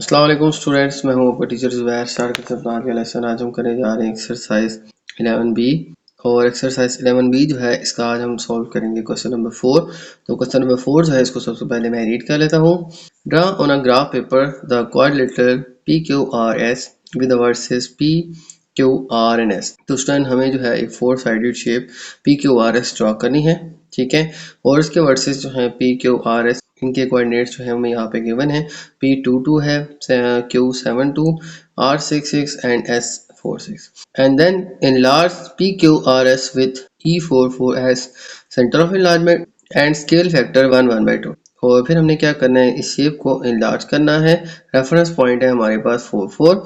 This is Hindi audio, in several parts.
अस्सलाम वालेकुम स्टूडेंट्स, मैं हूं आपका टीचर ज़ुबैर। स्टार्ट करते हैं अपना आज का लेसन। आज हम करने जा रहे हैं एक्सरसाइज 11B और एक्सरसाइज 11B जो है इसका आज हम सॉल्व करेंगे क्वेश्चन नंबर 4। तो क्वेश्चन नंबर 4 जो है इसको सबसे पहले मैं रीड कर लेता हूँ। Draw on a graph paper the quadrilateral PQRS with the versus PQRNS। तो स्टूडेंट हमें जो है एक 4 साइडेड शेप PQRS ड्रा करनी है, ठीक है। और इसके वर्सेस जो है PQRS, इनके कोऑर्डिनेट्स जो है हमें यहाँ पे गिवन है। P22 है, Q72, R66 and S46, and then enlarge PQRS with E44 as center of enlargement and scale factor 1/2। और फिर हमने क्या करना है, इस शेप को enlarge करना है। रेफरेंस पॉइंट है हमारे पास 44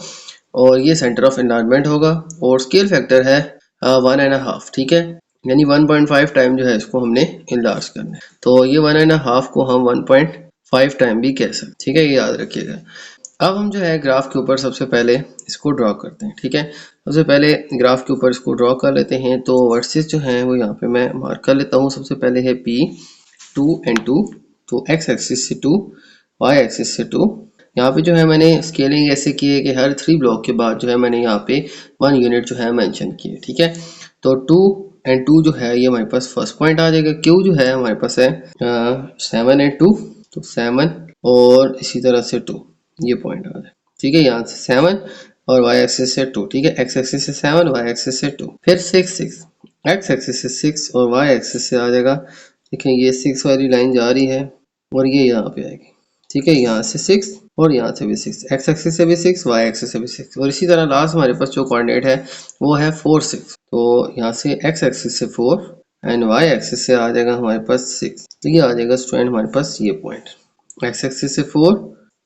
और ये सेंटर ऑफ एनलार्जमेंट होगा और स्केल फैक्टर है 1.5, ठीक है। यानी 1.5 टाइम जो है इसको हमने इनलार्ज करना है। तो ये 1.5 को हम 1.5 टाइम भी कह सकते, ठीक है, ये याद रखिएगा। अब हम जो है ग्राफ के ऊपर सबसे पहले इसको ड्रॉ करते हैं, ठीक है। सबसे पहले ग्राफ के ऊपर इसको ड्रॉ कर लेते हैं। तो वर्सेस जो है वो यहाँ पे मैं मार्क कर लेता हूँ। सबसे पहले है P2 and 2, तो x एक्सिस से 2, y एक्सिस से 2। यहाँ पे जो है मैंने स्केलिंग ऐसे की है कि हर 3 ब्लॉक के बाद जो है मैंने यहाँ पे 1 यूनिट जो है मेंशन की है, ठीक है। तो 2 and 2 जो है ये हमारे पास फर्स्ट पॉइंट आ जाएगा। Q जो है हमारे पास है 7 and 2, तो 7 और इसी तरह से 2, ये पॉइंट आ जाए, ठीक है। यहाँ से 7 और y एक्सिस से 2, ठीक है। x एक्सिस से 7, y एक्सिस से 2, फिर 6 x एक्सिस से 6 और y एक्सिस से आ जाएगा। देखें ये 6 वाली लाइन जा रही है और ये यहाँ पे आएगी, ठीक है। यहाँ से 6 और यहाँ से भी 6, x एक्सिस से भी 6, y एक्सिस से भी 6 और इसी तरह लास्ट हमारे पास जो कोऑर्डिनेट है वो है 4 6। तो यहाँ से x एक्सिस से 4 एंड y एक्सिस से आ जाएगा हमारे पास 6। तो ये आ जाएगा स्टूडेंट हमारे पास ये पॉइंट, x एक्सिस से 4,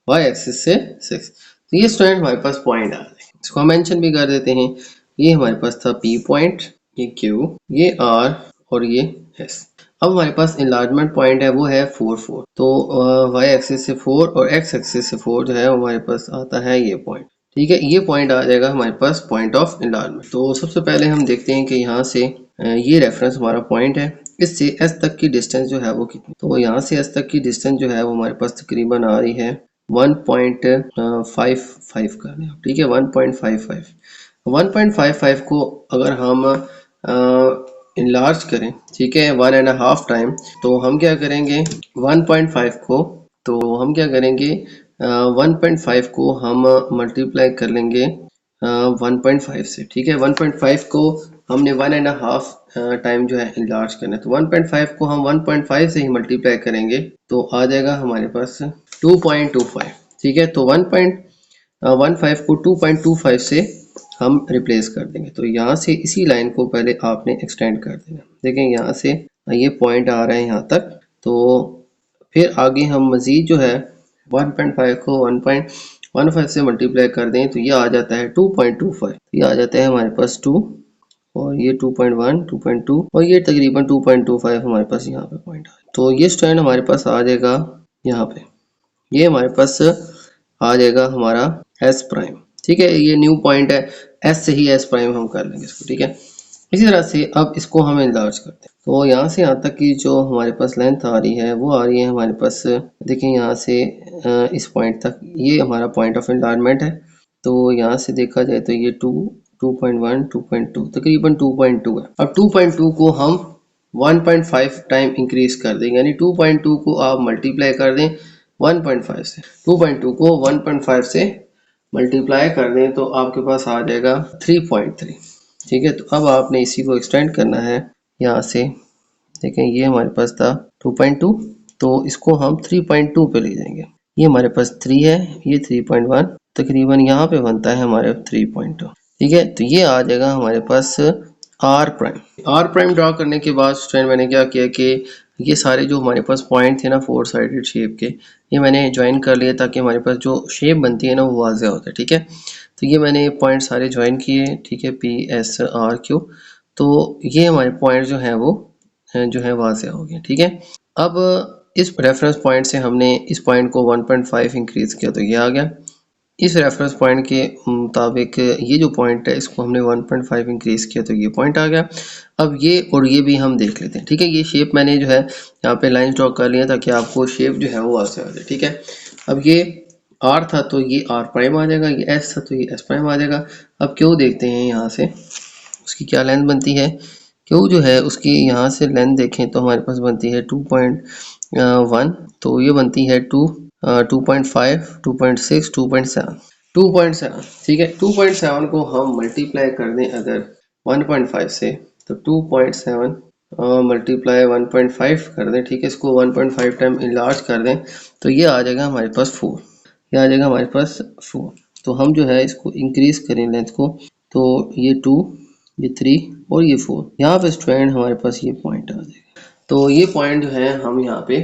y एक्सिस से 6। तो ये स्टूडेंट हमारे पास पॉइंट आ जाएगा। इसको हम मेंशन भी कर देते हैं। ये हमारे पास था P पॉइंट, ये Q, ये R और ये S। अब हमारे पास इनलार्जमेंट पॉइंट है वो है 4 4। तो y एक्सिस से 4 और x एक्सिस से 4 जो है हमारे पास आता है ये पॉइंट, ठीक है। ये पॉइंट आ जाएगा हमारे पास पॉइंट ऑफ इनलार्जमेंट। तो सबसे पहले हम देखते हैं कि यहाँ से ये रेफरेंस हमारा पॉइंट है, इससे s तक की डिस्टेंस जो है वो कितनी। तो यहाँ से s तक की डिस्टेंस जो है वो हमारे पास तकरीबन आ रही है 1.55 कर लें, ठीक है। 1.55 को अगर हम इनलार्ज करें, ठीक है, 1.5 टाइम, तो हम क्या करेंगे 1.5 को, तो हम क्या करेंगे 1.5 को हम मल्टीप्लाई कर लेंगे 1.5 से, ठीक है। 1.5 को हमने 1.5 टाइम जो है इनलार्ज करना है, तो 1.5 को हम 1.5 से ही मल्टीप्लाई करेंगे तो आ जाएगा हमारे पास 2.25, ठीक है। तो 1.15 को 2.25 से हम रिप्लेस कर देंगे। तो यहाँ से इसी लाइन को पहले आपने एक्सटेंड कर देना। देखें यहाँ से ये पॉइंट आ रहा है यहाँ तक, तो फिर आगे हम मज़ीद जो है 1.5 को 1.15 से मल्टीप्लाई कर दें तो ये आ जाता है 2.25। ये आ जाता है हमारे पास 2 और ये 2.1, 2.2 और ये तकरीबन 2.25 हमारे पास यहाँ पे पॉइंट आ। तो ये स्टैंड हमारे पास आ जाएगा यहाँ पे, ये हमारे पास आ जाएगा हमारा S प्राइम, ठीक है। ये न्यू पॉइंट है, S से ही S प्राइम हम कर लेंगे इसको, ठीक है। इसी तरह से अब इसको हम इनलार्ज करते हैं। तो यहाँ से यहाँ तक की जो हमारे पास लेंथ आ रही है वो आ रही है हमारे पास, देखिए यहाँ से इस पॉइंट तक ये हमारा पॉइंट ऑफ इनलार्जमेंट है। तो यहाँ से देखा जाए तो ये 2, 2.1, 2.2 तकरीबन 2.2 है। अब 2.2 को हम 1.5 टाइम इंक्रीज कर देंगे, यानी 2.2 को आप मल्टीप्लाई कर दें 1.5 से, 2.2 को 1.5 से मल्टीप्लाई कर दें तो आपके पास आ जाएगा 3.3, ठीक है। तो अब आपने इसी को एक्सटेंड करना है यहाँ से। देखें ये हमारे पास था 2.2, तो इसको हम 3.2 पे ले जाएंगे। ये हमारे पास 3 है, ये 3.1, तकरीबन यहाँ पे बनता है हमारे 3.2, ठीक है। तो ये आ जाएगा हमारे पास R प्राइम ड्रॉ करने के बाद स्टूडेंट मैंने क्या किया कि ये सारे जो हमारे पास पॉइंट थे ना 4 साइडेड शेप के, ये मैंने ज्वाइन कर लिया ताकि हमारे पास जो शेप बनती है ना वो वाज़ेह होता है, ठीक है। तो ये मैंने पॉइंट सारे ज्वाइन किए, ठीक है, P S R Q। तो ये हमारे पॉइंट जो है वो जो है वाज़ेह हो गए, ठीक है। अब इस रेफरेंस पॉइंट से हमने इस पॉइंट को 1.5 इंक्रीज किया तो ये आ गया। इस रेफरेंस पॉइंट के मुताबिक ये जो पॉइंट है इसको हमने 1.5 इंक्रीज किया तो ये पॉइंट आ गया। अब ये और ये भी हम देख लेते हैं, ठीक है। ये शेप मैंने जो है यहाँ पे लाइन ड्रॉ कर लिया ताकि आपको शेप जो है वो वाज़ेह हो जाए, ठीक है। अब ये आर था तो ये आर प्राइम आ जाएगा, ये एस था तो ये एस प्राइम आ जाएगा। अब क्यू देखते हैं यहाँ से उसकी क्या लेंथ बनती है। क्यू जो है उसकी यहाँ से लेंथ देखें तो हमारे पास बनती है 2.1, तो ये बनती है 2.5, 2.6, 2.7, 2.7। ठीक है, 2.7 को हम मल्टीप्लाई कर दें अगर 1.5 से, तो 2.7 मल्टीप्लाई 1.5 कर दें। ठीक है, इसको 1.5 टाइम इनलार्ज कर दें तो ये आ जाएगा हमारे पास 4, ये आ जाएगा हमारे पास 4। तो हम जो है इसको इंक्रीज करें लेंथ को, तो ये 2, ये 3 और ये 4। यहाँ पे स्टूडेंट हमारे पास ये पॉइंट आ जाएगा, तो ये पॉइंट जो है हम यहाँ पे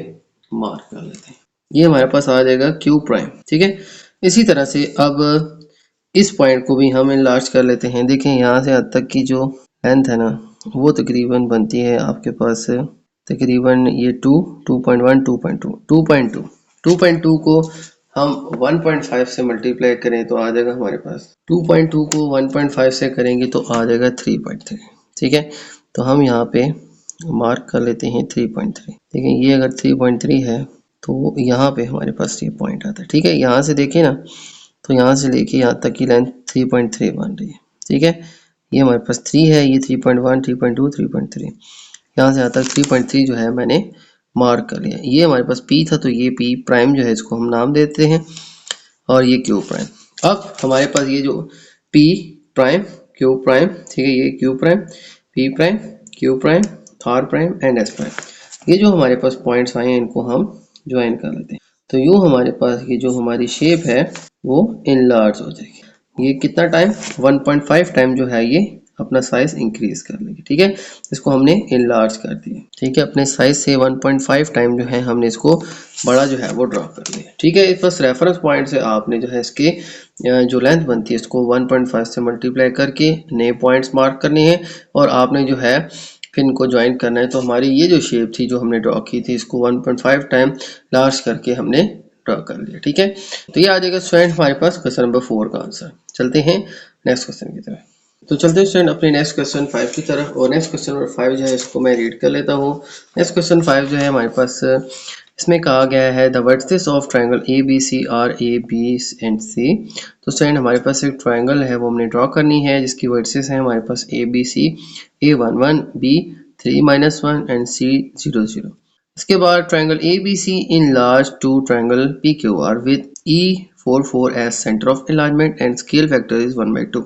मार्क कर लेते हैं, ये हमारे पास आ जाएगा क्यू प्राइम। ठीक है, इसी तरह से अब इस पॉइंट को भी हम इनलार्ज कर लेते हैं। देखें यहाँ से हद तक की जो लेंथ है ना, वो तकरीबन बनती है आपके पास तकरीबन ये 2.1, 2.2, 2.2, 2.2 को हम 1.5 से मल्टीप्लाई करें तो आ जाएगा हमारे पास 2.2 को 1.5 से करेंगे तो आ जाएगा 3.3। ठीक है, तो हम यहाँ पे मार्क कर लेते हैं 3.3। देखिए ये अगर 3.3 है तो यहाँ पे हमारे पास ये पॉइंट आता है। ठीक है, यहाँ से देखिए ना, तो यहाँ से लेके यहाँ तक की लेंथ 3.3 बन रही है। ठीक है, ये हमारे पास 3 है, ये 3.1, 3.2, 3.3, यहाँ से यहाँ तक 3.3 जो है मैंने मार्क कर लिया। ये हमारे पास P था तो ये P प्राइम जो है इसको हम नाम देते हैं, और ये Q प्राइम। अब हमारे पास ये जो P प्राइम, Q प्राइम, ठीक है, ये Q prime, P prime, Q prime, R prime and S prime, ये जो हमारे पास पॉइंट्स आए हैं इनको हम ज्वाइन कर लेते हैं। तो यूँ हमारे पास ये जो हमारी शेप है वो इनलार्ज हो जाएगी। ये कितना टाइम, 1.5 टाइम जो है ये अपना साइज इंक्रीज कर लेंगे। ठीक है, इसको हमने इनलार्ज कर दिया। ठीक है, अपने साइज से 1.5 टाइम जो है हमने इसको बड़ा जो है वो ड्रॉ कर लिया। ठीक है, इस बस रेफरेंस पॉइंट से आपने जो है इसके जो लेंथ बनती है इसको 1.5 से मल्टीप्लाई करके नए पॉइंट्स मार्क करने हैं, और आपने जो है फिर इनको ज्वाइन करना है। तो हमारी ये जो शेप थी जो हमने ड्रॉ की थी इसको 1.5 टाइम लार्ज करके हमने ड्रॉ कर लिया। ठीक है, तो ये आ जाएगा स्टूडेंट हमारे पास क्वेश्चन नंबर 4 का आंसर। चलते हैं नेक्स्ट क्वेश्चन की तरफ। तो चलते हैं स्टूडेंट अपने नेक्स्ट क्वेश्चन 5 की तरफ, और नेक्स्ट क्वेश्चन नंबर 5 जो है इसको मैं रीड कर लेता हूँ। नेक्स्ट क्वेश्चन 5 जो है हमारे पास इसमें कहा गया है the vertices of triangle A B C are A B and C. तो स्टूडेंट हमारे पास एक ट्रायंगल है वो हमने ड्रॉ करनी है जिसकी वर्टिसेस है हमारे पास A B C, A11, B 3-1 and C 0, 0। इसके बाद triangle ABC enlarged to triangle PQR with E44 as center of enlargement and scale factor is 1/2।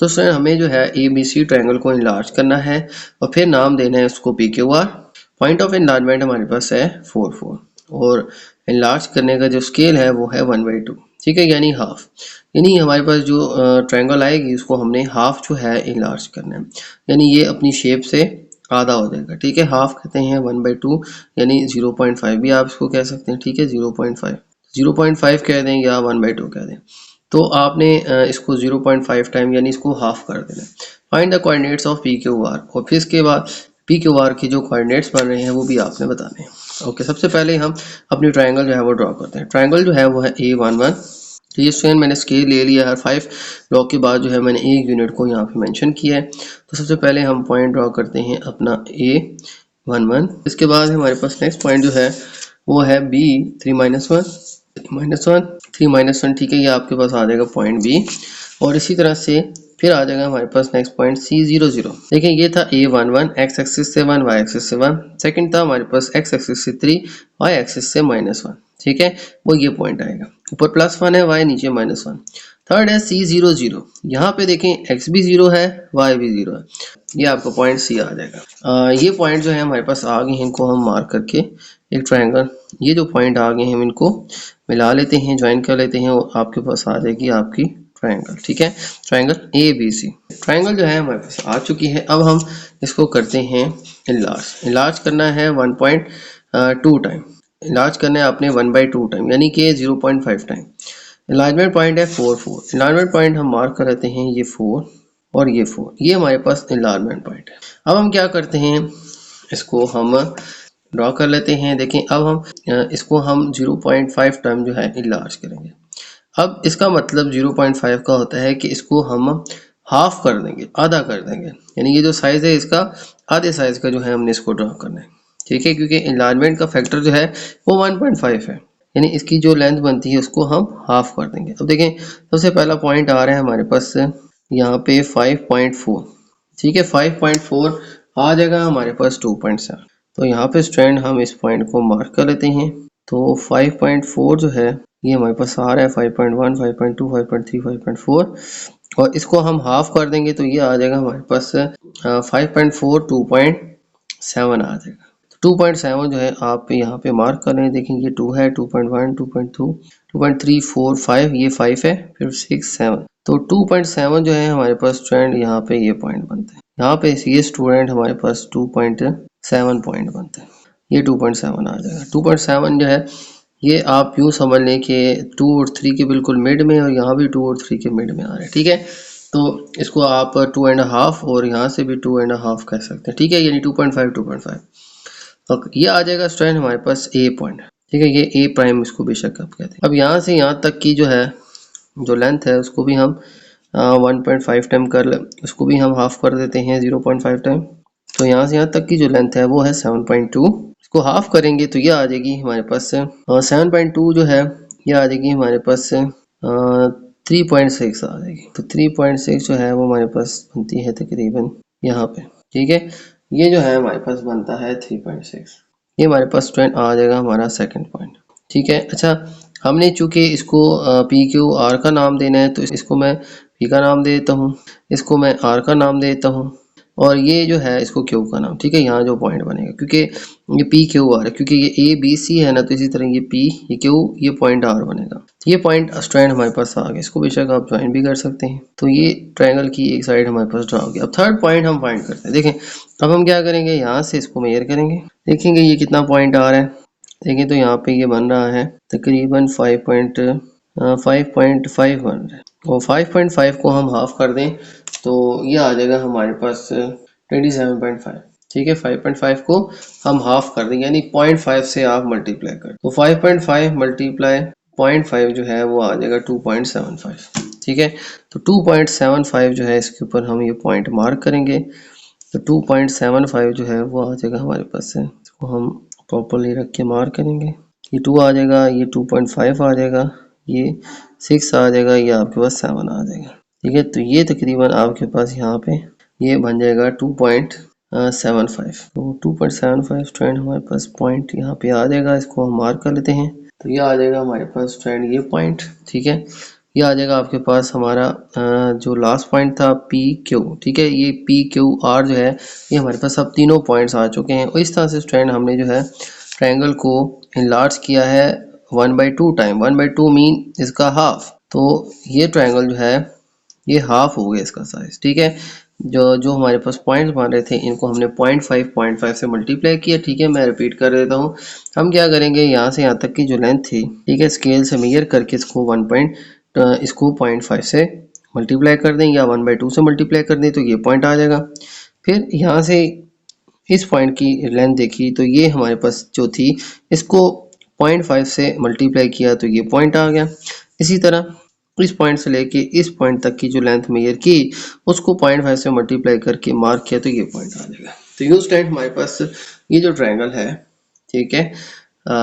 तो सर हमें जो है ABC ट्रायंगल को इनलार्ज करना है और फिर नाम देना है उसको PQR। पॉइंट ऑफ इनलार्जमेंट हमारे पास है 4, और इनलार्ज करने का जो स्केल है वो है 1/2। ठीक है, यानी हाफ, यानी हमारे पास जो ट्रायंगल आएगी उसको हमने हाफ जो है इनलार्ज करना है, यानी ये अपनी शेप से आधा हो जाएगा। ठीक है, हाफ कहते हैं 1/2, यानी 0.5 भी आप इसको कह सकते हैं। ठीक है, 0.5 कह दें या 1/2 कह दें। तो आपने इसको 0.5 टाइम यानी इसको हाफ कर देना। Find the coordinates of P Q are, और फिर इसके बाद पी क्यू आर के जो कोऑर्डिनेट्स बन रहे हैं वो भी आपने बताने हैं। ओके, सबसे पहले हम अपनी ट्रायंगल जो है वो ड्रॉ करते हैं। ट्रायंगल जो है वो है A11। तो ये स्टूडेंट मैंने स्केल ले लिया है, 5 ब्लॉक के बाद जो है मैंने एक यूनिट को यहाँ पे मेंशन किया है। तो सबसे पहले हम पॉइंट ड्रॉ करते हैं अपना A11। इसके बाद हमारे पास नेक्स्ट पॉइंट जो है वो है B 3-1, 3-1। ठीक है, ये आपके पास आ जाएगा पॉइंट B, और इसी तरह से फिर आ जाएगा हमारे पास नेक्स्ट पॉइंट C 0, देखिए ये था A11, x एक्सिस से 1, y एक्सिस से 1। सेकंड था हमारे पास x एक्सिस से 3, y एक्सिस से -1। ठीक है, वो ये पॉइंट आएगा, ऊपर +1 है, y नीचे -1। थर्ड है C 0, यहाँ पे देखें x भी 0 है, y भी 0 है, ये आपका पॉइंट C आ जाएगा। ये पॉइंट जो है हमारे पास आ गए हैं, इनको हम मार्क करके एक ट्रायंगल, ये जो पॉइंट आ गए हैं हम इनको मिला लेते हैं, ज्वाइन कर लेते हैं, और आपके पास आ जाएगी आपकी ट्रायंगल। ठीक है, ट्रायंगल ABC। ट्रायंगल जो है हमारे पास आ चुकी है। अब हम इसको करते हैं इनलार्ज। इनलार्ज करना है 1.2 टाइम, इनलार्ज करना है आपने 1/2 टाइम, यानी कि 0.5 टाइम। इनलार्जमेंट पॉइंट है 4, इनलार्जमेंट पॉइंट हम मार्क कर लेते हैं, ये 4 और ये 4, ये हमारे पास इनलार्जमेंट पॉइंट है। अब हम क्या करते हैं, इसको हम ड्रॉ कर लेते हैं। देखें अब हम इसको हम 0.5 टाइम जो है इनलार्ज करेंगे। अब इसका मतलब 0.5 का होता है कि इसको हम हाफ कर देंगे, आधा कर देंगे, यानी ये जो साइज है इसका आधे साइज का जो है हमने इसको ड्रॉ करना है। ठीक है, क्योंकि इनलार्जमेंट का फैक्टर जो है वो 1.5 है, यानी इसकी जो लेंथ बनती है उसको हम हाफ कर देंगे। अब देखें सबसे पहला पॉइंट आ रहा है हमारे पास यहाँ पे 5.4, ठीक है 5.4 आ जाएगा हमारे पास 2.7। तो यहाँ पे स्टूडेंट हम इस पॉइंट को मार्क कर लेते हैं। तो 5.4 जो है ये हमारे पास आ रहा है 5.1, 5.2, 5.3, 5.4 और इसको हम हाफ कर देंगे तो ये आ जाएगा हमारे पास 5.4 2.7 आ जाएगा। 2.7 जो है आप यहाँ पे मार्क कर लें, देखेंगे 2 है, 2.1, 2.2, 2.3, 4, 5, ये 5 है, फिर 6, 7। तो 2.7 जो है हमारे पास स्टूडेंट यहाँ पे ये पॉइंट बनते हैं। यहाँ पे ये स्टूडेंट हमारे पास 2.7 पॉइंट बनते हैं। ये 2.7 आ जाएगा। 2.7 जो है ये आप यूँ समझ लें कि 2 और 3 के बिल्कुल मिड में, और यहाँ भी 2 और 3 के मिड में आ रहे हैं, ठीक है। तो इसको आप 2.5 और यहाँ से भी 2.5 कह सकते हैं, ठीक है, यानी 2.5, 2.5। ओके, ये आ जाएगा स्टूडेंट हमारे पास ए पॉइंट, ठीक है, ये ए प्राइम इसको बेशक आप कहते हैं। अब यहाँ से यहाँ तक की जो है जो लेंथ है उसको भी हम 1.5 टाइम कर ले, उसको भी हम हाफ कर देते हैं 0.5 टाइम। तो यहाँ से यहाँ तक की जो लेंथ है वो है 7.2, इसको हाफ करेंगे तो ये आ जाएगी हमारे पास 7.2 जो है ये आ जाएगी हमारे पास 3.6 आ जाएगी। तो 3.6 जो है वो हमारे पास बनती है तकरीबन यहाँ पे, ठीक है, ये जो है हमारे पास बनता है 3.6। ये हमारे पास स्टूडेंट आ जाएगा हमारा सेकंड पॉइंट, ठीक है। अच्छा, हमने चूंकि इसको पी क्यू आर का नाम देना है तो इसको मैं पी का नाम दे देता हूँ, इसको मैं आर का नाम दे देता हूँ और ये जो है इसको क्यू का नाम, ठीक है। यहाँ जो पॉइंट बनेगा क्योंकि ये पी क्यू आर है, क्योंकि ये ए बी सी है ना, तो इसी तरह ये पी, ये क्यू, ये पॉइंट आर बनेगा। ये पॉइंट स्ट्रैंड हमारे पास आ गया, इसको बेशक आप ज्वाइन भी कर सकते हैं। तो ये ट्रायंगल की एक साइड हमारे पास ड्रा हो गया। अब थर्ड पॉइंट हम फाइंड करते हैं। देखें अब हम क्या करेंगे, यहाँ से इसको मेजर करेंगे, देखेंगे ये कितना पॉइंट आ रहा है। देखें तो यहाँ पे ये बन रहा है तकरीबन 5.5 बन रहा है, और 5.5 को हम हाफ कर दें तो ये आ जाएगा हमारे पास 27.5, ठीक है। 5.5 को हम हाफ कर देंगे, यानी 0.5 से आप मल्टीप्लाई कर, तो 5.5 मल्टीप्लाई 0.5 जो है वो आ जाएगा 2.75, ठीक है। तो 2.75 जो है इसके ऊपर हम ये पॉइंट मार्क करेंगे, तो 2.75 जो है वो आ जाएगा हमारे पास से, इसको हम प्रॉपरली रख के मार्क करेंगे। ये 2 आ जाएगा, ये 2.5 आ जाएगा, ये 6 आ जाएगा, ये आपके पास 7 आ जाएगा, ठीक है। तो ये तकरीबन आपके पास यहाँ पे ये बन जाएगा 2.75। तो 2.75 स्टूडेंट हमारे पास पॉइंट यहाँ पे आ जाएगा, इसको हम मार्क कर लेते हैं। तो ये आ जाएगा हमारे पास स्टूडेंट ये पॉइंट, ठीक है। ये आ जाएगा आपके पास हमारा जो लास्ट पॉइंट था पी क्यू, ठीक है। ये पी क्यू आर जो है ये हमारे पास अब तीनों पॉइंट्स आ चुके हैं। और इस तरह से स्टूडेंट हमने जो है ट्रायंगल को इनलार्ज किया है 1/2 टाइम। 1/2 मीन इसका हाफ, तो ये ट्रायंगल जो है ये हाफ हो गया इसका साइज, ठीक है। जो हमारे पास पॉइंट्स बन रहे थे इनको हमने 0.5 से मल्टीप्लाई किया, ठीक है। मैं रिपीट कर देता हूँ, हम क्या करेंगे, यहाँ से यहाँ तक की जो लेंथ थी, ठीक है, स्केल से मेजर करके इसको 0.5 से मल्टीप्लाई कर दें या 1/2 से मल्टीप्लाई कर दें तो ये पॉइंट आ जाएगा। फिर यहाँ से इस पॉइंट की लेंथ देखी तो ये हमारे पास जो थी इसको 0.5 से मल्टीप्लाई किया तो ये पॉइंट आ गया। इसी तरह इस पॉइंट से लेके इस पॉइंट तक की जो लेंथ मेजर की उसको 0.5 से मल्टीप्लाई करके मार्क किया तो ये पॉइंट आ जाएगा। तो यू स्टूडेंट हमारे पास ये जो ट्रायंगल है, ठीक है,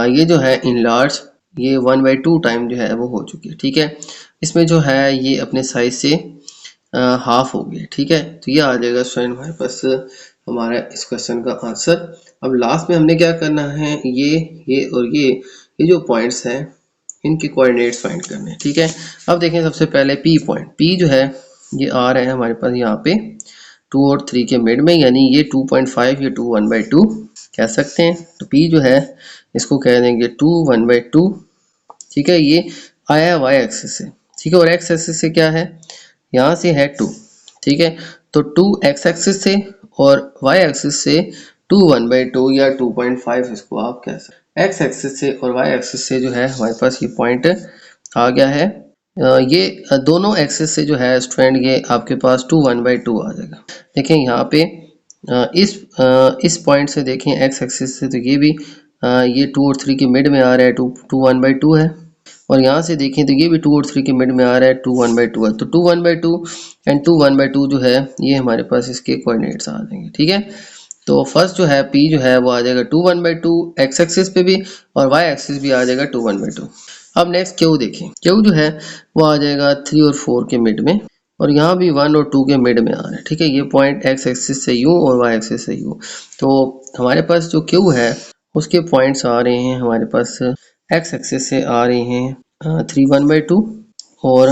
ये जो है इनलार्ज ये 1/2 टाइम जो है वो हो चुकी है, ठीक है। इसमें जो है ये अपने साइज से हाफ हो गया, ठीक है। तो ये आ जाएगा स्टूडेंट हमारे पास हमारा इस क्वेश्चन का आंसर। अब लास्ट में हमने क्या करना है, ये और ये जो पॉइंट्स हैं इनके कोऑर्डिनेट्स फाइंड करने हैं, ठीक है। अब देखें सबसे पहले पी पॉइंट, पी जो है ये आ रहा है हमारे पास यहाँ पे 2 और 3 के मिड में, यानी ये 2.5 ये 2 1/2 कह सकते हैं। तो पी जो है इसको कह देंगे 2 1/2, ठीक है। ये आया है वाई एक्सिस से, ठीक है, और एक्स एक्सिस से क्या है, यहाँ से है 2, ठीक है। तो 2 एक्स एक्सिस से और वाई एक्सिस से 2 1/2 या 2.5 इसको आप कह सकते हैं। एक्स एक्सिस से और वाई एक्सिस से जो है हमारे पास ये पॉइंट आ गया है। ये दोनों एक्सिस से जो है स्टूडेंट ये आपके पास 2 1/2 आ जाएगा। देखें यहाँ पे इस पॉइंट से देखें एक्स एक्सिस से तो ये भी ये 2 और 3 के मिड में आ रहा है, 2 1/2 है। और यहाँ से देखें तो ये भी 2 और 3 के मिड में आ रहा है, 2 1/2 है। तो 2 1/2 एंड 2 1/2 जो है ये हमारे पास इसके कोऑर्डिनेट्स आ जाएंगे, ठीक है। तो फर्स्ट जो है P जो है वो आ जाएगा 2 1/2 x एक्सिस पे भी और y एक्सिस भी आ जाएगा 2 1/2। अब नेक्स्ट Q देखें, Q जो है वो आ जाएगा 3 और 4 के मिड में और यहाँ भी 1 और 2 के मिड में आ रहा है, ठीक है। ये पॉइंट x एक्सिस से यूं और y एक्सिस से यूं, तो हमारे पास जो Q है उसके पॉइंट्स आ रहे हैं हमारे पास x एक्सिस से आ रहे हैं 3 1/2 और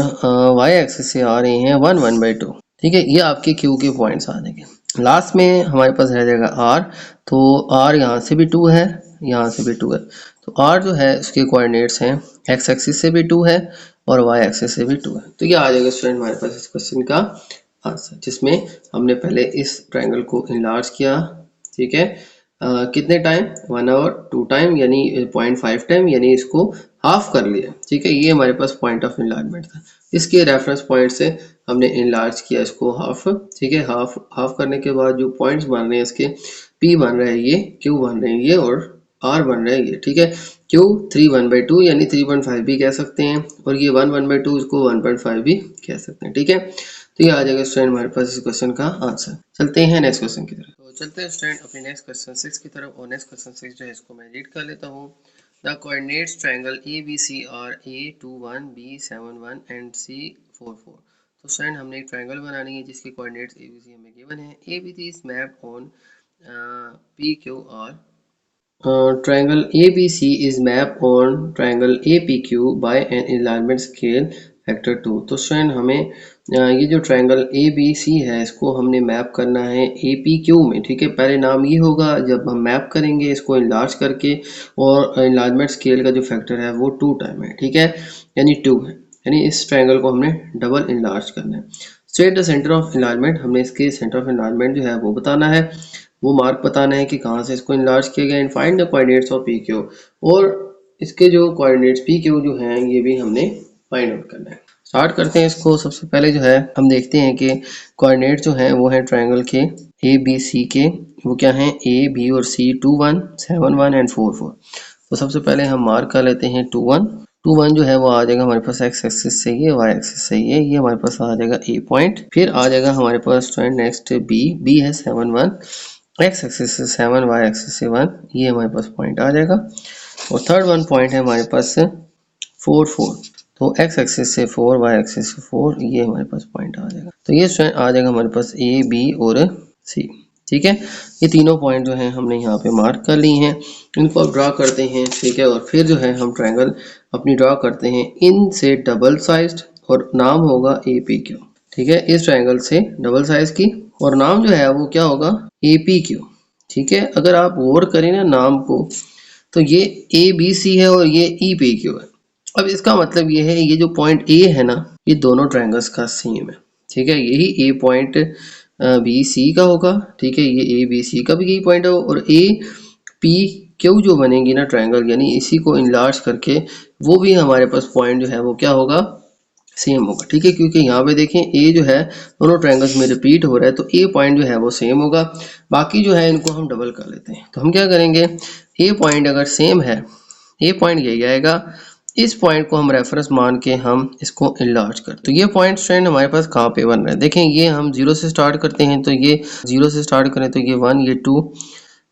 y एक्सिस से आ रहे हैं 1 1/2, ठीक है। ये आपके Q के पॉइंट्स आ जाएंगे। लास्ट में हमारे पास रह जाएगा R, तो R यहाँ से भी 2 है, यहाँ से भी 2 है, तो R जो है उसके कोऑर्डिनेट्स हैं x एक्सिस से भी 2 है और y एक्सिस से भी 2 है। तो ये आ जाएगा स्टूडेंट हमारे पास इस क्वेश्चन का आंसर, जिसमें हमने पहले इस ट्रायंगल को इनलार्ज किया, ठीक है। कितने टाइम, 1 आवर 2 टाइम यानी 0.5 टाइम, यानी इसको हाफ कर लिया, ठीक है। ये हमारे पास पॉइंट ऑफ इनलार्जमेंट था। इसके रेफरेंस पॉइंट से हमने इनलार्ज किया इसको हाफ, ठीक है। हाफ करने के बाद जो पॉइंट्स बन रहे हैं इसके, P बन रहा है ये, Q बन रहे हैं ये और R बन रहा है ये, ठीक है। Q 3 1/2 यानी 3.5 भी कह सकते हैं और ये 1 1/2 इसको 1.5 भी कह सकते हैं, ठीक है। तो ये आ जाएगा स्टूडेंट हमारे पास इस क्वेश्चन का आंसर। चलते हैं नेक्स्ट क्वेश्चन की तरफ। तो चलते हैं स्टूडेंट अपने नेक्स्ट क्वेश्चन 6 की तरफ और नेक्स्ट क्वेश्चन 6 जो है इसको मैं रीड कर लेता हूँ। The coordinates triangle ABC are A21 B71 and C44। तो स्टूडेंट हमने एक ट्रायंगल बनानी है जिसके कोऑर्डिनेट्स ABC हमें गिवन है। ABC is map on PQR। Triangle ABC is mapped on triangle APQ by an enlargement scale factor 2। तो स्टूडेंट हमें ये जो ट्रायंगल ABC है इसको हमने मैप करना है APQ में, ठीक है। पहले नाम ये होगा जब हम मैप करेंगे इसको इनलार्ज करके, और इनलार्जमेंट स्केल का जो फैक्टर है वो 2 टाइम है, ठीक है, यानी 2 है, यानी इस ट्रायंगल को हमने डबल इनलार्ज करना है। State the centre of enlargement, हमने इसके सेंटर ऑफ इनलार्जमेंट जो है वो बताना है, वो मार्क बताना है कि कहाँ से इसको इनलार्ज किया गया। And find the coordinates of PQ, और इसके जो कोऑर्डिनेट्स PQ जो हैं ये भी हमने फाइंड आउट करना है। स्टार्ट करते हैं इसको। सबसे पहले जो है हम देखते हैं कि कोऑर्डिनेट जो हैं वो है ट्रायंगल के ABC के, वो क्या हैं A B और C 2 1 7 1 एंड 4 4। तो सबसे पहले हम मार्क कर लेते हैं 2 1 जो है वो आ जाएगा हमारे पास x एक्सिस से ये, y एक्सिस से ये हमारे पास आ जाएगा A पॉइंट। फिर आ जाएगा हमारे पास स्टूडेंट नेक्स्ट B है 7 1, x एक्सिस से 7 y एक्सिस से 1, ये हमारे पास पॉइंट आ जाएगा। और थर्ड वन पॉइंट है हमारे पास 4 4, तो x एक्सिस से 4 y एक्सिस से 4, ये हमारे पास पॉइंट आ जाएगा। तो ये स्टूडेंट आ जाएगा हमारे पास A B और C, ठीक है। ये तीनों पॉइंट जो हैं हमने यहाँ पे मार्क कर ली हैं, इनको अब ड्रा करते हैं, ठीक है। और फिर जो है हम ट्रायंगल अपनी ड्रा करते हैं इन से डबल साइज्ड और नाम होगा APQ, ठीक है। इस ट्रायंगल से डबल साइज की और नाम जो है वो क्या होगा APQ, ठीक है। अगर आप गौर करें ना नाम को, तो ये ABC है और ये EPQ है। अब इसका मतलब ये है ये जो पॉइंट A है ना, ये दोनों ट्रायंगल्स का सेम है, ठीक है। यही A पॉइंट BC का होगा, ठीक है। ये ABC का भी यही पॉइंट है और APQ जो बनेगी ना ट्रायंगल, यानी इसी को इनलार्ज करके वो भी हमारे पास पॉइंट जो है वो क्या होगा सेम होगा, ठीक है। क्योंकि यहाँ पे देखें A जो है दोनों ट्रायंगल्स में रिपीट हो रहा है, तो A पॉइंट जो है वो सेम होगा। बाकी जो है इनको हम डबल कर लेते हैं। तो हम क्या करेंगे, A पॉइंट अगर सेम है, A पॉइंट यही आएगा, इस पॉइंट को हम रेफरेंस मान के हम इसको इनलार्ज कर। तो ये पॉइंट स्टूडेंट हमारे पास कहाँ पे बन रहा है, देखें ये हम 0 से स्टार्ट करते हैं, तो ये 0 से स्टार्ट करें तो ये 1, ये 2,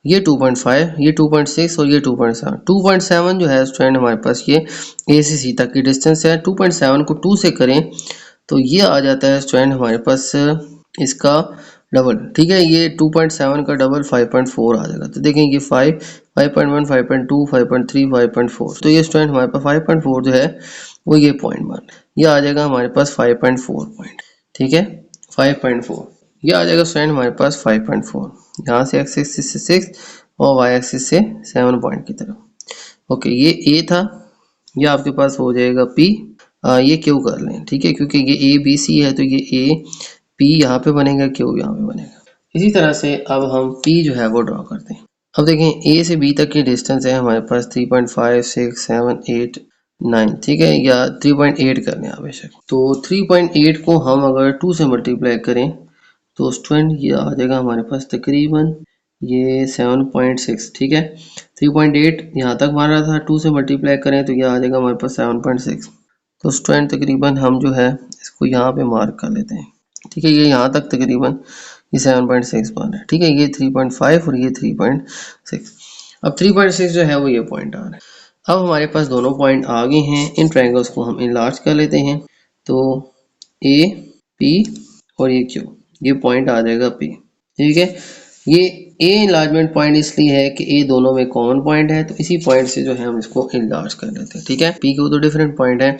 ये 2.5, ये 2.6 और ये 2.7। 2.7 जो है स्टूडेंट हमारे पास ये A से C तक की डिस्टेंस है। 2.7 को 2 से करें तो ये आ जाता है स्टूडेंट हमारे पास इसका डबल, ठीक है। ये 2.7 का डबल 5.4 आ जाएगा। तो देखें ये 5, 5.1, 5.2, 5.3, 5.4, तो ये स्टूडेंट हमारे पास 5.4 जो है वो ये पॉइंट मान, ये आ जाएगा हमारे पास 5.4 पॉइंट, ठीक है। 5.4 ये आ जाएगा स्टूडेंट हमारे पास 5.4, यहाँ से x एक्सिस से 6 और y एक्सिस से 7 पॉइंट की तरफ। ओके, ये A था, ये आपके पास हो जाएगा P, ये Q कर लें, ठीक है। क्योंकि ये ABC है तो ये A P यहाँ पे बनेगा, Q यहाँ पे बनेगा। इसी तरह से अब हम P जो है वो ड्रॉ करते हैं। अब देखें A से B तक की डिस्टेंस है हमारे पास 3.5, 6, 7, 8, 9, ठीक है, या 3.8 कर लें आवश्यक। तो 3.8 को हम अगर 2 से मल्टीप्लाई करें तो स्टूडेंट ये आ जाएगा हमारे पास तकरीबन ये 7.6, ठीक है। 3.8 यहाँ तक मारा था, 2 से मल्टीप्लाई करें तो ये आ जाएगा हमारे पास 7.6। तो स्टूडेंट तकरीबन हम जो है इसको यहाँ पे मार्क कर लेते हैं, ठीक है। ये यहाँ तक तकरीबन ये 7.6 बन है, ठीक है। ये 3.5 और ये 3.6। अब 3.6 जो है वो ये पॉइंट आ रहा है। अब हमारे पास दोनों पॉइंट आ गए हैं, इन ट्रायंगल्स को हम इनलार्ज कर लेते हैं। तो ए पी और ये क्यू, ये पॉइंट आ जाएगा पी, ठीक है। ये ए इनलार्जमेंट पॉइंट इसलिए है कि ए दोनों में कॉमन पॉइंट है, तो इसी पॉइंट से जो है हम इसको इनलार्ज कर लेते हैं, ठीक है। पी क्यू तो डिफरेंट पॉइंट है,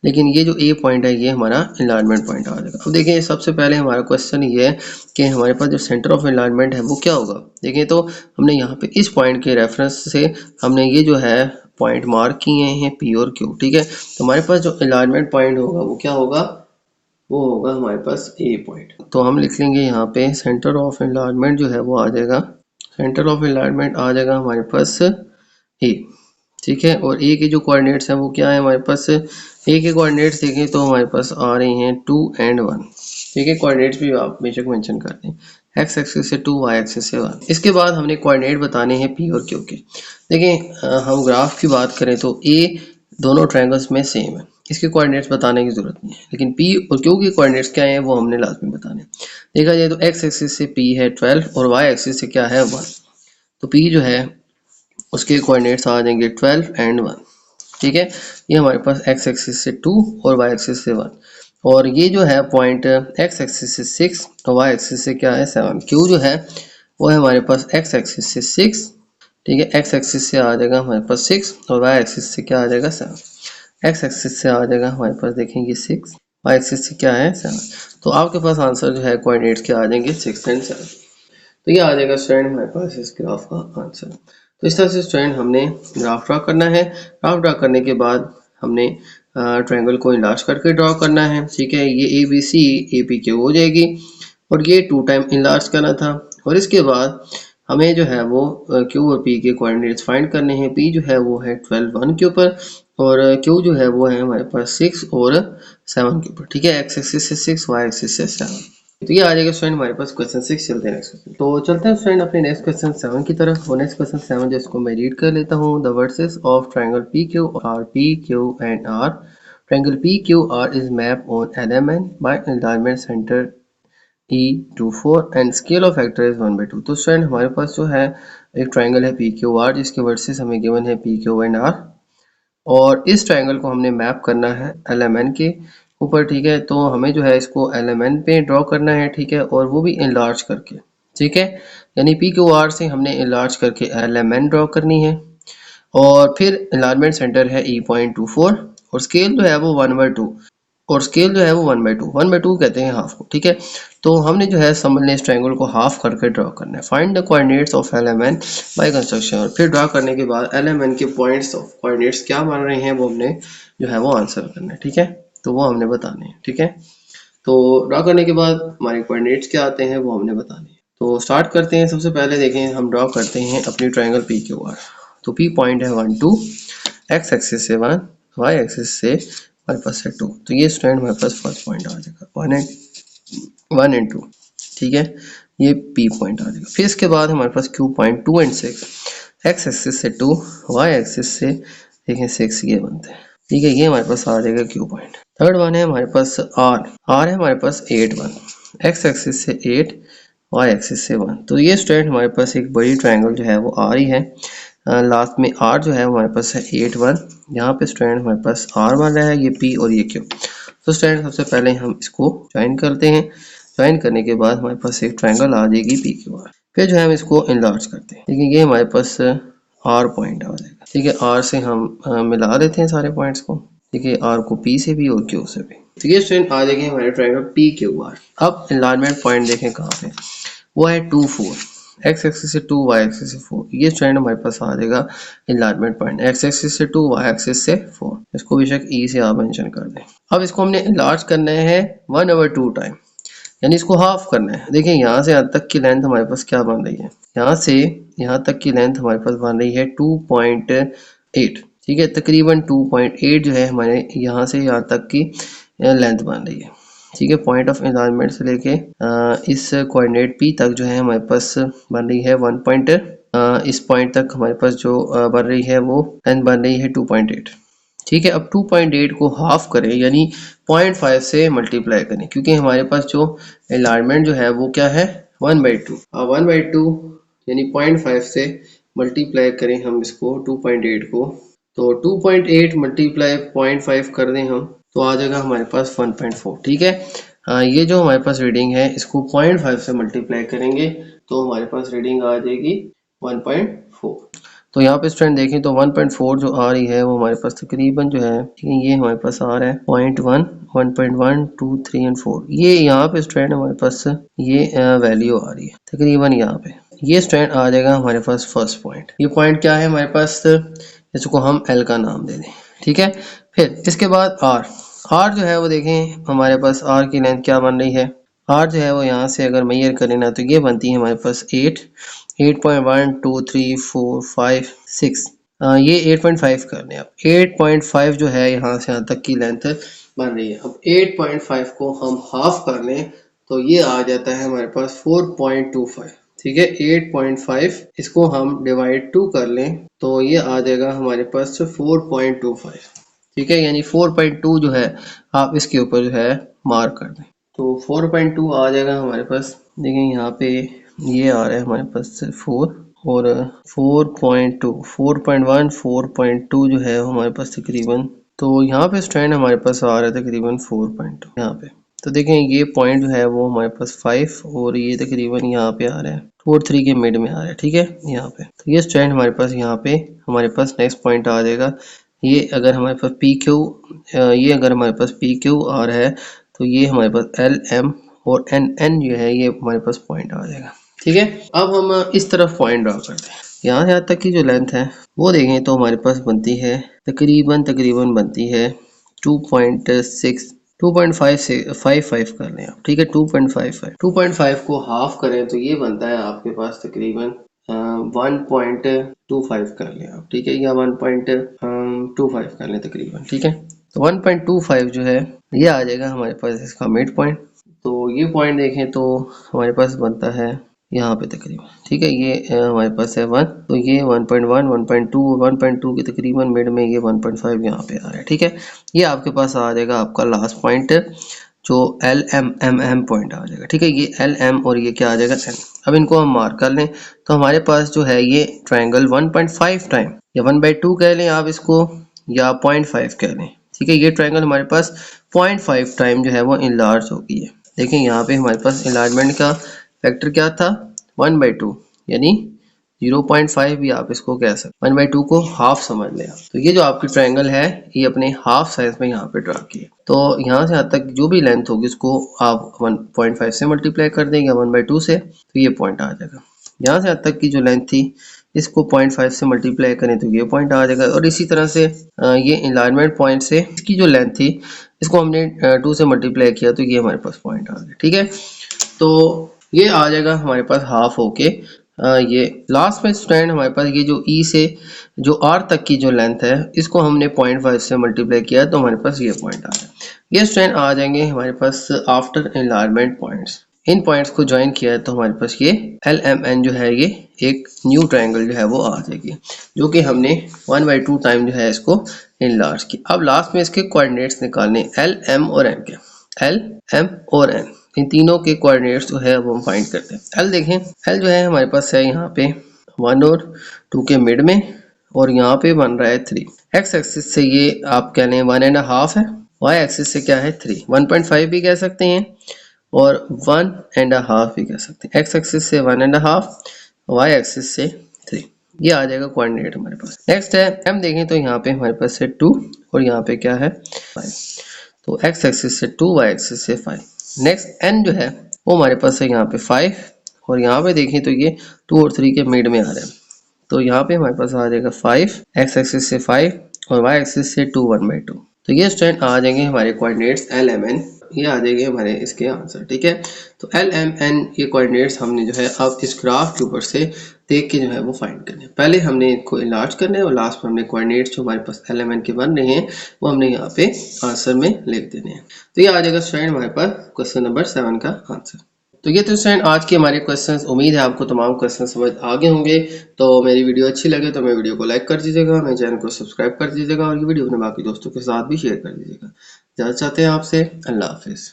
लेकिन ये जो ए पॉइंट है ये हमारा इनलार्जमेंट पॉइंट आ जाएगा। अब देखिए सबसे पहले हमारा क्वेश्चन ये है कि हमारे पास जो सेंटर ऑफ इनलार्जमेंट है वो क्या होगा। देखिए तो हमने यहाँ पे इस पॉइंट के रेफरेंस से हमने ये जो है पॉइंट मार्क किए हैं पी और क्यू, ठीक है। तो हमारे पास जो इनलार्जमेंट पॉइंट होगा वो क्या होगा, वो होगा हमारे पास ए पॉइंट। तो हम लिख लेंगे यहाँ पे सेंटर ऑफ एनलार्जमेंट जो है वो आ जाएगा, सेंटर ऑफ एनलार्जमेंट आ जाएगा हमारे पास ए, ठीक है। और ए के जो कोऑर्डिनेट्स हैं वो क्या है हमारे पास, ए के कोऑर्डिनेट्स देखें तो हमारे पास आ रहे हैं 2 and 1, ठीक है। कोऑर्डिनेट्स भी आप बेशक मेंशन कर दें, एक्स एक्सिस से 2, वाई एक्सिस से 1। इसके बाद हमने कोऑर्डिनेट बताने हैं पी और क्यू के। देखें हम ग्राफ की बात करें तो ए दोनों ट्रायंगल्स में सेम है, इसके कोऑर्डिनेट्स बताने की जरूरत नहीं है, लेकिन पी और क्यू के कोऑर्डिनेट्स क्या है वो हमने लाजमी बताने। देखा जाए तो एक्स एक्सिस से पी है 12 और वाई एक्सिस से क्या है 1, तो पी जो है उसके कोऑर्डिनेट्स आ जाएंगे 12 and 1, ठीक है। ये हमारे पास एक्स एक्सिस से 2 और वाई एक्सिस से 1, और ये जो है पॉइंट एक्स एक्सिस से 6 और वाई एक्सिस से क्या है 7। क्यू जो है वो है हमारे पास एक्स एक्सिस से 6, ठीक है। एक्स एक्सिस से आ जाएगा हमारे पास 6 और वाई एक्सिस से क्या आ जाएगा 7। एक्स एक्सिस से आ जाएगा हमारे पास देखेंगे 6, वाई एक्सिस से क्या है 7। तो आपके पास आंसर जो है कोऑर्डिनेट्स के आ जाएंगे 6 and 7। तो ये आ जाएगा स्टूडेंट हमारे पास इस ग्राफ का आंसर। तो इस तरह से स्टूडेंट हमने ग्राफ ड्रा करना है। ग्राफ ड्रा करने के बाद हमने ट्रायंगल को इनलार्ज करके ड्रॉ करना है, ठीक है। ये A B C A P Q हो जाएगी और ये 2 टाइम इनलार्ज करना था। और इसके बाद हमें जो है वो क्यू और पी के कोऑर्डिनेट्स फाइंड करने हैं। पी जो है वो है 12 1 के ऊपर और क्यू जो है वो है हमारे पास 6 और 7 के ऊपर, ठीक है। एक्स एक्सिस से 6, वाई एक्सिस से 7। तो ये आ जाएगा स्टूडेंट हमारे पास क्वेश्चन 6। चलते हैं नेक्स्ट क्वेश्चन। तो चलते हैं स्टूडेंट अपने नेक्स्ट क्वेश्चन 7 की तरफ। और नेक्स्ट क्वेश्चन 7 जिसको मैं रीड कर लेता हूँ। The vertices of triangle P Q R, P Q and R, triangle P Q R is map on element by alignment center E24 and scale of factor is 1/2। तो स्टूडेंट हमारे पास जो है एक ट्रायंगल है पी क्यू आर जिसके वर्सेस हमें गिवन है पी क्यू एंड आर, और इस ट्रायंगल को हमने मैप करना है एलिमेंट के ऊपर, ठीक है। तो हमें जो है इसको एलिमेंट पे ड्रॉ करना है, ठीक है, और वो भी इनलार्ज करके, ठीक है। यानी पी क्यू आर से हमने इनलार्ज करके एलिमेंट ड्रॉ करनी है, और फिर इनलार्जमेंट सेंटर है E.24 और स्केल जो है वो 1/2, और स्केल जो है वो 1/2 कहते हैं हाफ को, ठीक है। तो हमने जो है समझ लें इस ट्रायंगल को हाफ करके ड्रॉ करना है। Find the coordinates of element by construction, और फिर ड्रॉ करने के बाद एलिमेंट के पॉइंट्स ऑफ कोऑर्डिनेट्स क्या बन रहे हैं वो हमने जो है वो आंसर करना है, ठीक है। तो वो हमने बताने हैं, ठीक है। तो ड्रॉ करने के बाद हमारे कोऑर्डिनेट्स क्या आते हैं वो हमने बताने हैं। तो स्टार्ट करते हैं। सबसे पहले देखें हम ड्रॉ करते हैं अपनी ट्रायंगल पी क्यू आर। तो पी पॉइंट है 1 2, एक्स एक्सिस से 1, वाई एक्सिस से हमारे पास है 2। तो ये स्टूडेंट हमारे पास फर्स्ट पॉइंट आ जाएगा 1 and 2, ठीक है। ये पी पॉइंट आ जाएगा। फिर इसके बाद हमारे पास Q point 2 and 6, X axis से 2, वाई एक्सिस से देखें 6 ये बनते हैं, ठीक है। ये हमारे पास आ जाएगा क्यू पॉइंट। थर्ड वन है हमारे पास आर, आर है हमारे पास 8 1, एक्स एक्सिस से 8, वाई एक्सिस से 1। तो ये स्टूडेंट हमारे पास एक बड़ी ट्रायंगल जो है वो आ रही है। लास्ट में आर जो है हमारे पास है 8 1, यहाँ पे स्टूडेंट हमारे पास आर बन रहा है, ये पी और ये क्यू। तो स्टूडेंट सबसे पहले हम इसको ज्वाइन करते हैं। ज्वाइन करने के बाद हमारे पास एक ट्रायंगल आ जाएगी पी क्यू आर। फिर जो है हम इसको इनलार्ज करते हैं, ठीक है। ये हमारे पास आर पॉइंट आ जाएगा, ठीक है। आर से हम मिला देते हैं सारे पॉइंट्स को, ठीक है। आर को पी से भी और क्यू से भी। तो ये स्टूडेंट आ जाएगी हमारे ट्रायंगल पी क्यू आर। अब इनलार्जमेंट पॉइंट देखें कहाँ पे, वो है 2 4, एक्स एक्सिस से 2, वाई एक्सिस से 4। ये स्टूडेंट हमारे पास आ जाएगा इनलार्जमेंट पॉइंट, एक्स एक्सिस से 2, वाई एक्सिस से 4। इसको बेशक ई से आप मेंशन कर दें। अब इसको हमने इनलार्ज करना है 1/2 टाइम, यानी इसको हाफ करना है। देखिए यहाँ से यहाँ तक की लेंथ हमारे पास क्या बन रही है, यहाँ से यहाँ तक की लेंथ हमारे पास बन रही है 2.8, ठीक है। तकरीबन 2.8 जो है हमारे यहाँ से यहाँ तक की लेंथ बन रही है, ठीक है। पॉइंट ऑफ एनलार्जमेंट से लेके इस कोऑर्डिनेट पी तक जो है हमारे पास बन रही है 1 पॉइंट, इस पॉइंट तक हमारे पास जो बन रही है वो लेंथ बन रही है 2.8, ठीक है। अब 2.8 को हाफ करें यानी 0.5 से मल्टीप्लाई करें, क्योंकि हमारे पास जो एलाइनमेंट जो है वो क्या है 1/2। 1/2 यानी 0.5 से मल्टीप्लाई करें हम इसको 2.8 को, तो 2.8 मल्टीप्लाई 0.5 कर दें हम तो आ जाएगा हमारे पास 1.4। ठीक है, ये जो हमारे पास रीडिंग है इसको 0.5 से मल्टीप्लाई करेंगे तो हमारे पास रीडिंग आ जाएगी 1.4। तो यहाँ पे स्टूडेंट देखें तो 1.4 जो आ रही है वो हमारे पास तकरीबन जो है, ठीक है, ये हमारे पास आ रहा है 0.1, 1.1, 2, 3 एंड 4। ये यहाँ पे स्टूडेंट हमारे पास ये वैल्यू आ रही है तकरीबन यहाँ पे। ये स्टूडेंट आ जाएगा हमारे पास फर्स्ट पॉइंट। ये पॉइंट क्या है हमारे पास, इसको हम एल का नाम दे दें। ठीक है, फिर इसके बाद आर जो है वो देखें हमारे पास आर की लेंथ क्या बन रही है। आर जो है वो यहाँ से अगर मेजर करें ना तो ये बनती है हमारे पास 8.1 2 3 4 5 6। ये 8.5 कर लें। अब 8.5 जो है यहाँ से यहाँ तक की लेंथ बन रही है। अब 8.5 को हम हाफ कर लें तो ये आ जाता है हमारे पास 4.25। ठीक है, 8.5 इसको हम डिवाइड 2 कर लें तो ये आ जाएगा हमारे पास 4.25। ठीक है, यानी 4.2 जो है आप इसके ऊपर जो है मार्क कर दें तो 4.2 आ जाएगा हमारे पास। देखें यहाँ पे ये आ रहा है हमारे पास 4 और 4.2, 4.1, 4.2 जो है हमारे पास तकरीबन, तो यहाँ पे स्टैंड हमारे पास आ रहा है तकरीबन 4.2 यहाँ पे। तो देखें ये पॉइंट जो है वो हमारे पास 5 और ये तकरीबन यहाँ पे आ रहा है 4.3 के मिड में आ रहा है। ठीक है, यहाँ पे तो ये स्टैंड हमारे पास यहाँ पे हमारे पास नेक्स्ट पॉइंट आ जाएगा। ये अगर हमारे पास पी क्यू, ये अगर हमारे पास पी क्यू आ रहा है तो ये हमारे पास एल एम और एन एन जो है ये हमारे पास पॉइंट आ जाएगा। ठीक है, अब हम इस तरफ पॉइंट ड्रा करते हैं। यहाँ से यहाँ तक की जो लेंथ है वो देखें तो हमारे पास बनती है तकरीबन बनती है 2.6, 2.5 से 55 कर लें आप। ठीक है, 2.55 को हाफ करें तो ये बनता है आपके पास तकरीबन 1.25 कर लें आप। ठीक है, या 1.25 कर लें तकरीबन। ठीक है, तो 1.25 जो है ये आ जाएगा हमारे पास इसका मिड पॉइंट। तो ये पॉइंट देखें तो हमारे पास बनता है यहाँ पे तकरीबन। ठीक है, ये हमारे पास है 1, तो ये 1.1, 1.2, 1.2 के तकरीबन मिड में ये 1.5 यहाँ पे आ रहा है। ठीक है, ये आपके पास आ जाएगा आपका लास्ट पॉइंट जो L M M M point आ जाएगा। ठीक है, ये एल एम और ये क्या आ जाएगा एन। अब इनको हम मार्क कर लें तो हमारे पास जो है ये ट्रायंगल 1.5 टाइम या 1/2 कह लें आप इसको या 0.5 कह लें। ठीक है, ये ट्रायंगल हमारे पास 0.5 टाइम जो है वो इनलार्ज हो गई है। देखें यहाँ पे हमारे पास इनलार्जमेंट का फैक्टर क्या था 1/2 यानी 0.5 भी आप इसको कह सकते। 1/2 को हाफ समझ लें। तो ये जो आपकी ट्रायंगल है ये अपने हाफ साइज में यहाँ पे ड्रा किए। तो यहाँ से यहाँ तक जो भी लेंथ होगी उसको आप 1.5 से मल्टीप्लाई कर देंगे 1/2 से तो ये पॉइंट आ जाएगा। यहाँ से यहाँ तक की जो लेंथ थी इसको 0.5 से मल्टीप्लाई करें तो ये पॉइंट आ जाएगा। और इसी तरह से ये इनलाइनमेंट पॉइंट से इसकी जो लेंथ थी इसको हमने 2 से मल्टीप्लाई किया तो ये हमारे पास पॉइंट आ गया। ठीक है, तो ये आ जाएगा हमारे पास हाफ होके ये लास्ट में स्टैंड हमारे पास ये जो ई से जो आर तक की जो लेंथ है इसको हमने 0.5 से मल्टीप्लाई किया तो हमारे पास ये पॉइंट आ गया। ये स्टैंड आ जाएंगे हमारे पास आफ्टर एनलार्जमेंट पॉइंट्स। इन पॉइंट्स को ज्वाइन किया है तो हमारे पास ये एल एम एन जो है ये एक न्यू ट्रायंगल जो है वो आ जाएगी जो कि हमने 1/2 टाइम जो है इसको इनलार्ज किया। अब लास्ट में इसके कोऑर्डिनेट्स निकालने एल एम और एन के, एल एम और एन इन तीनों के कोऑर्डिनेट्स जो है वो हम फाइंड करते हैं। एल देखें, एल जो है हमारे पास है यहाँ पे 1 और 2 के मिड में और यहाँ पे बन रहा है 3। एक्स एक्सिस से ये आप कह लें 1.5 है, वाई एक्सिस से क्या है 3, 1.5 भी कह सकते हैं और 1.5 भी कह सकते हैं। एक्स एक्सिस से 1.5, वाई एक्सिस से 3, ये आ जाएगा कोऑर्डिनेट हमारे पास। नेक्स्ट है एम देखें तो यहाँ पे हमारे पास है 2 और यहाँ पे क्या है 5, तो एक्स एक्सिस से 2, वाई एक्सिस से 5। नेक्स्ट एन जो है वो हमारे पास है यहाँ पे 5 और यहाँ पे देखें तो ये 2 और 3 के मिड में आ रहा है तो यहाँ पे हमारे पास आ जाएगा 5, एक्स एक्सिस से 5 और वाई एक्सिस से 2, 1/2। तो ये स्टैंड आ जाएंगे हमारे कोऑर्डिनेट्स एल एम एन, ये आ जाएंगे हमारे इसके आंसर। ठीक है, तो एल एम एन ये कोऑर्डिनेट्स हमने जो है अब इस ग्राफ के ऊपर से देख के जो है वो फाइंड करने हैं। पहले हमने इनको इलाज करना है और लास्ट में हमने कोऑर्डिनेट्स जो हमारे पास एल एम एन के बन रहे हैं वो हमने यहाँ पे आंसर में लिख देने हैं। तो ये आ जाएगा स्टूडेंट हमारे पास क्वेश्चन नंबर 7 का आंसर। तो ये तो स्टूडेंट आज के हमारे क्वेश्चंस, उम्मीद है आपको तमाम क्वेश्चन समझ आ गए होंगे। तो मेरी वीडियो अच्छी लगे तो मेरे वीडियो को लाइक कर दीजिएगा, मेरे चैनल को सब्सक्राइब कर दीजिएगा और ये वीडियो अपने बाकी दोस्तों के साथ भी शेयर कर दीजिएगा। इजाज़त चाहते हैं आपसे, अल्लाह हाफिज़।